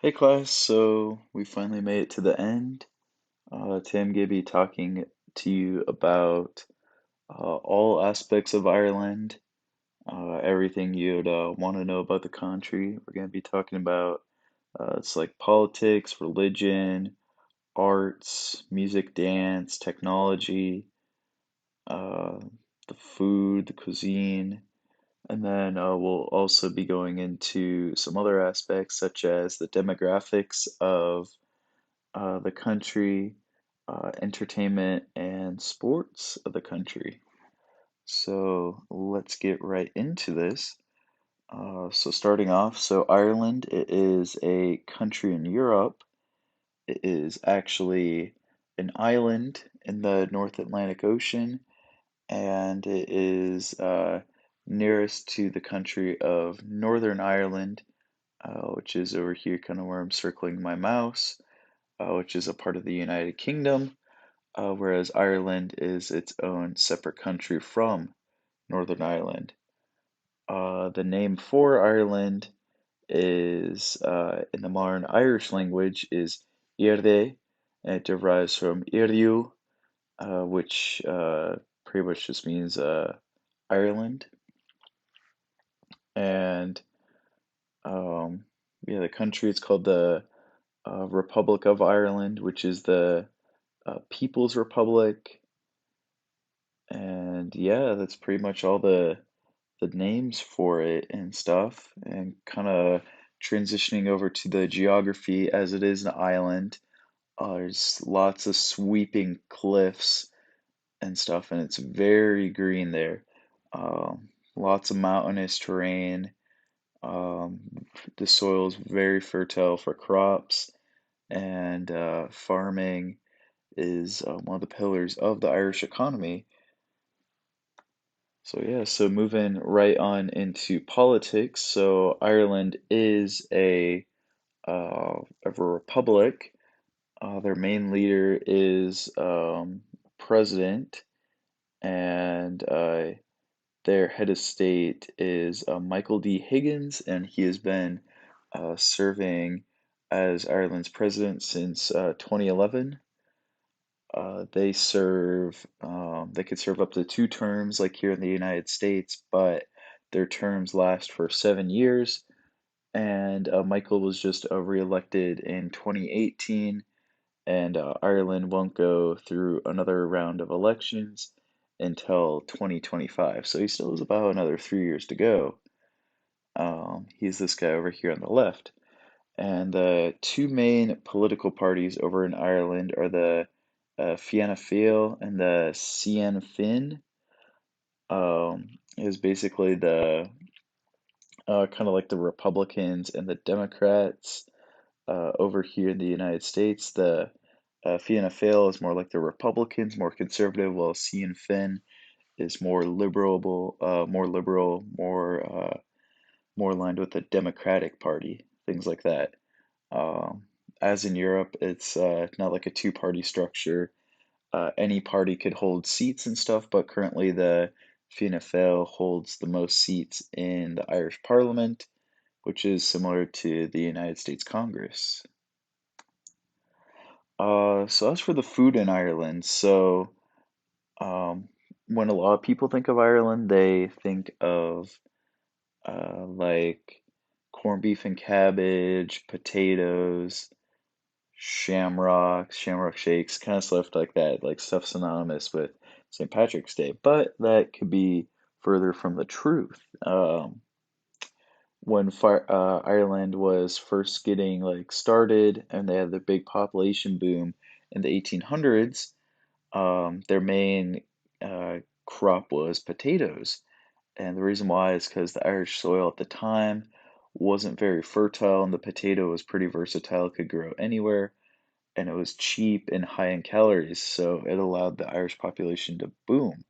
Hey class, so we finally made it to the end. Today I'm going to be talking to you about all aspects of Ireland, everything you'd want to know about the country. We're going to be talking about it's like politics, religion, arts, music, dance, technology, uh, the food, the cuisine, and then we'll also be going into some other aspects such as the demographics of the country, entertainment, and sports of the country. So let's get right into this. So starting off, so Ireland, it is a country in Europe. It is actually an island in the North Atlantic Ocean, and it is nearest to the country of Northern Ireland, which is over here, kind of where I'm circling my mouse, which is a part of the United Kingdom, whereas Ireland is its own separate country from Northern Ireland. The name for Ireland is, in the modern Irish language, is Iarde, and it derives from Iriu, which pretty much just means Ireland. And um, yeah, the country is called the Republic of Ireland, which is the People's Republic. And yeah, that's pretty much all the names for it and stuff. And kind of transitioning over to the geography, as it is an island, there's lots of sweeping cliffs and stuff, and it's very green there. Lots of mountainous terrain. Um, the soil is very fertile for crops, and farming is one of the pillars of the Irish economy. So yeah, so moving right on into politics. So Ireland is of a republic. Their main leader is president, and their head of state is Michael D. Higgins, and he has been serving as Ireland's president since 2011. They could serve up to two terms, like here in the United States, but their terms last for 7 years. And Michael was just reelected in 2018, and Ireland won't go through another round of elections until 2025. So he still has about another 3 years to go. He's this guy over here on the left. And the two main political parties over in Ireland are the Fianna Fáil and the Sinn Féin. Is basically the kind of like the Republicans and the Democrats over here in the United States. The Fianna Fáil is more like the Republicans, more conservative, while Sinn Féin is more liberal, more aligned with the Democratic Party, things like that. Um, as in Europe, it's not like a two-party structure. Any party could hold seats and stuff, but currently the Fianna Fáil holds the most seats in the Irish Parliament, which is similar to the United States Congress. So as for the food in Ireland, so um, when a lot of people think of Ireland, they think of like corned beef and cabbage, potatoes, shamrock shakes, kind of stuff like that, like stuff synonymous with St. Patrick's Day. But that could be further from the truth. When Ireland was first getting like started and they had the big population boom in the 1800s, their main crop was potatoes. And the reason why is because the Irish soil at the time wasn't very fertile, and the potato was pretty versatile, it could grow anywhere, and it was cheap and high in calories, so it allowed the Irish population to boom.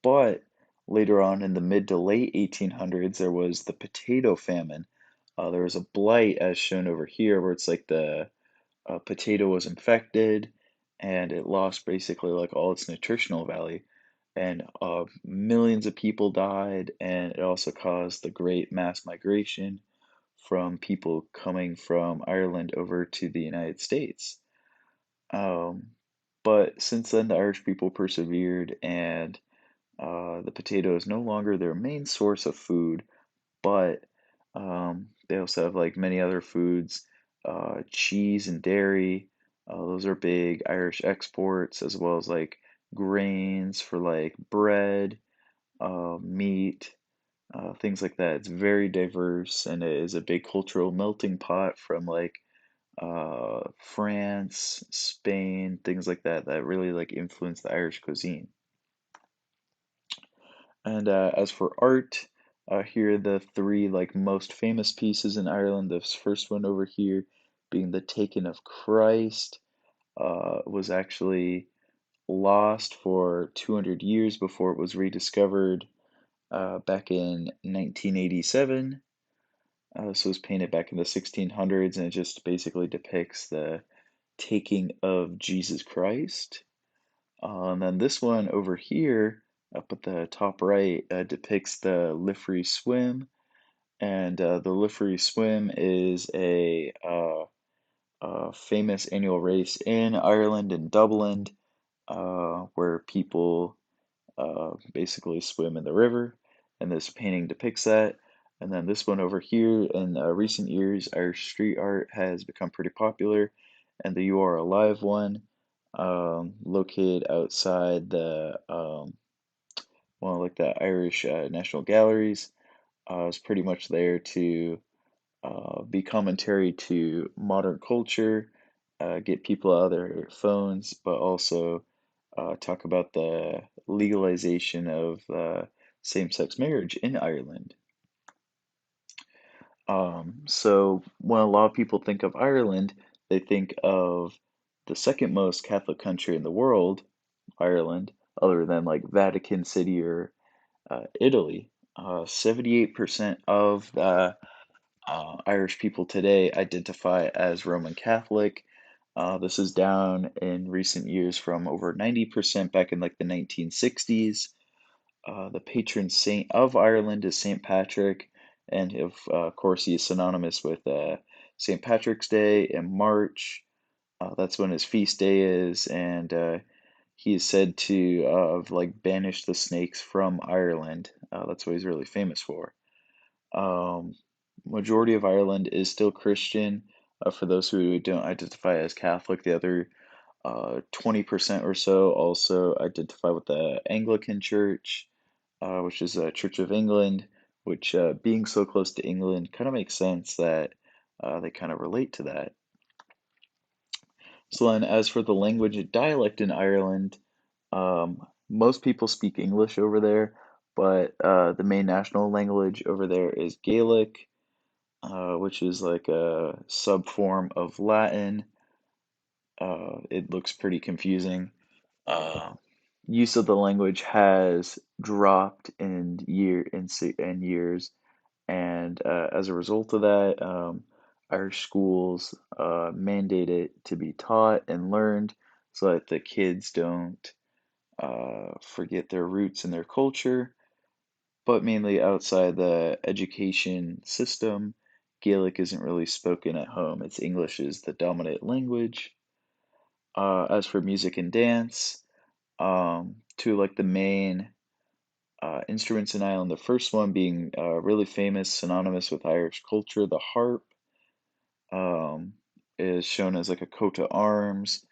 But later on in the mid to late 1800s, there was the potato famine. There was a blight, as shown over here, where it's like the potato was infected and it lost basically like all its nutritional value. And millions of people died, and it also caused the great mass migration from people coming from Ireland over to the United States. Um, but since then, the Irish people persevered, and the potato is no longer their main source of food, but they also have like many other foods, cheese and dairy. Those are big Irish exports, as well as like grains for like bread, meat, things like that. It's very diverse, and it is a big cultural melting pot from like France, Spain, things like that that really like influence the Irish cuisine. And as for art, here are the three like most famous pieces in Ireland. This first one over here being the Taken of Christ, was actually lost for 200 years before it was rediscovered back in 1987. So it was painted back in the 1600s, and it just basically depicts the taking of Jesus Christ. And then this one over here, up at the top right, depicts the Liffey Swim. And the Liffey Swim is a famous annual race in Ireland and Dublin, where people basically swim in the river. And this painting depicts that. And then this one over here, in recent years, Irish street art has become pretty popular. And the You Are Alive one, located outside the well, like the Irish National Galleries, is pretty much there to be commentary to modern culture, get people out of their phones, but also talk about the legalization of same-sex marriage in Ireland. So when a lot of people think of Ireland, they think of the second most Catholic country in the world, Ireland, other than like Vatican City or Italy. 78% of the Irish people today identify as Roman Catholic. This is down in recent years from over 90% back in like the 1960s. The patron saint of Ireland is St. Patrick, and of course he is synonymous with St. Patrick's Day in March. That's when his feast day is, and he is said to have like banished the snakes from Ireland. That's what he's really famous for. Um, Majority of Ireland is still Christian. For those who don't identify as Catholic, the other 20% or so also identify with the Anglican Church, which is a Church of England, which being so close to England kind of makes sense that they kind of relate to that. So then, as for the language and dialect in Ireland, most people speak English over there, but the main national language over there is Gaelic, which is like a subform of Latin. It looks pretty confusing. Uh, Use of the language has dropped in years, and as a result of that, Irish schools mandate it to be taught and learned so that the kids don't forget their roots and their culture. But mainly outside the education system, Gaelic isn't really spoken at home. It's English is the dominant language. As for music and dance, two like the main instruments in Ireland, the first one being really famous, synonymous with Irish culture, the harp, um, is shown as like a coat of arms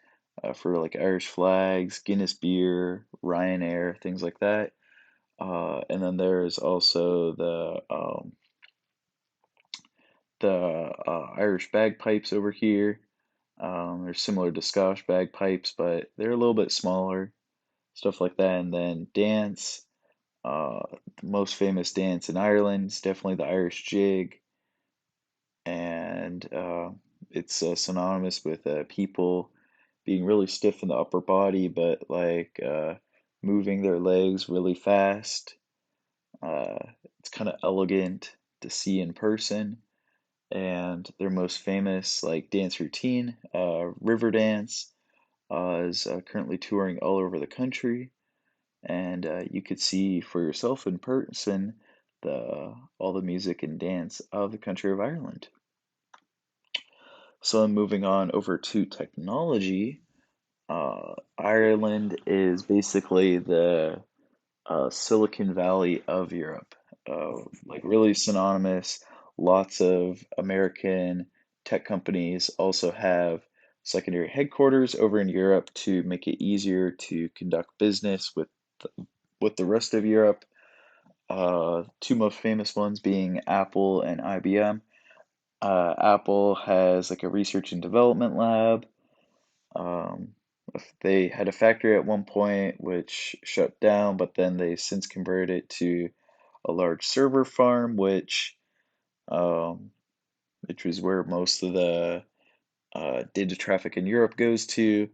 for like Irish flags, Guinness beer, Ryanair, things like that. And then there's also the Irish bagpipes over here. They're similar to Scottish bagpipes, but they're a little bit smaller, stuff like that. And then dance, the most famous dance in Ireland is definitely the Irish jig, and it's synonymous with people being really stiff in the upper body, but like moving their legs really fast. Uh, it's kind of elegant to see in person. And their most famous like dance routine, Riverdance, is currently touring all over the country, and you could see for yourself in person all the music and dance of the country of Ireland. So moving on over to technology, Ireland is basically the Silicon Valley of Europe. Like really synonymous. Lots of American tech companies also have secondary headquarters over in Europe to make it easier to conduct business with the rest of Europe. Two most famous ones being Apple and IBM. Apple has like a research and development lab. Um, they had a factory at one point which shut down, but then they since converted it to a large server farm, um, which was where most of the data traffic in Europe goes to,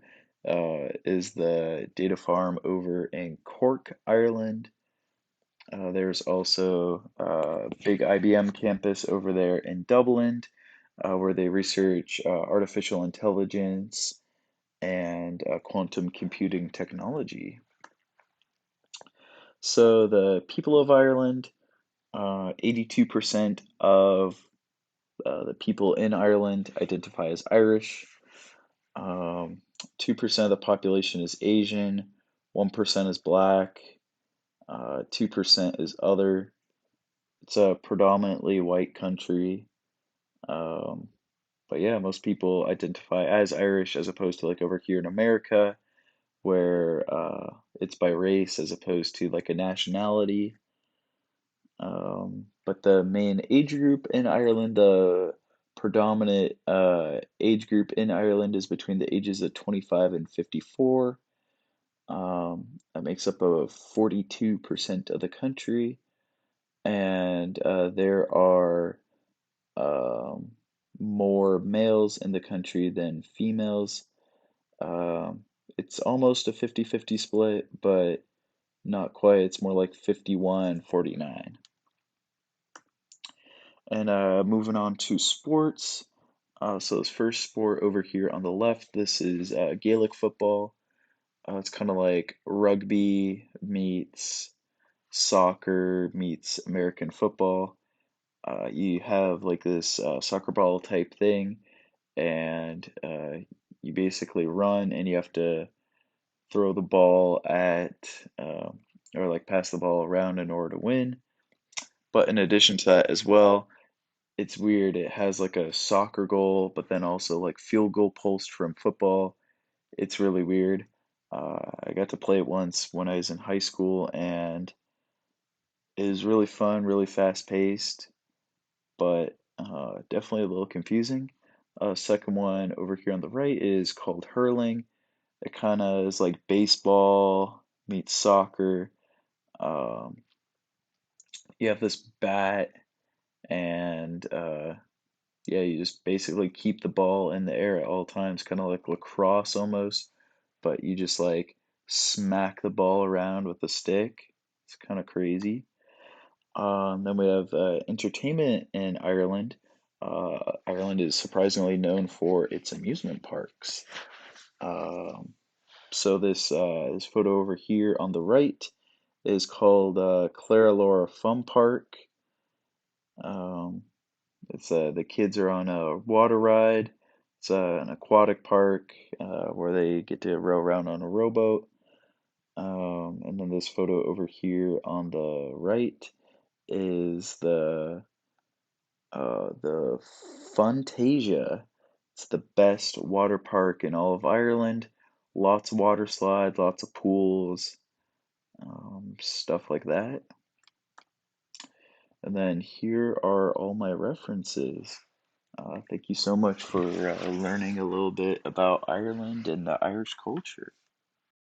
is the data farm over in Cork, Ireland. There's also a big IBM campus over there in Dublin, where they research artificial intelligence and quantum computing technology. So the people of Ireland, 82% of the people in Ireland identify as Irish. 2% of the population is Asian, 1% is Black, 2% is other. It's a predominantly white country. Um, but yeah, most people identify as Irish as opposed to like over here in America, where it's by race as opposed to like a nationality. But the main age group in Ireland, the predominant age group in Ireland is between the ages of 25 and 54. That makes up of 42% of the country, and there are um, more males in the country than females. Um, it's almost a 50-50 split, but not quite. It's more like 51-49. And moving on to sports. So this first sport over here on the left, this is Gaelic football. It's kind of like rugby meets soccer meets American football. You have like this soccer ball type thing, and you basically run and you have to throw the ball at or like pass the ball around in order to win. But in addition to that as well, it's weird. It has like a soccer goal, but then also like field goal post from football. It's really weird. I got to play it once when I was in high school, and it was really fun, really fast paced, but definitely a little confusing. Second one over here on the right is called hurling. It kind of is like baseball meets soccer. Um, you have this bat, and yeah, you just basically keep the ball in the air at all times, kind of like lacrosse almost, but you just like smack the ball around with a stick. It's kind of crazy. Then we have entertainment in Ireland. Ireland is surprisingly known for its amusement parks. Um, so this photo over here on the right is called Claralora Fun Park. Um, It's the kids are on a water ride. It's an aquatic park where they get to row around on a rowboat. And then this photo over here on the right is the Funtasia. It's the best water park in all of Ireland. Lots of water slides, lots of pools, stuff like that. And then here are all my references. Thank you so much for learning a little bit about Ireland and the Irish culture.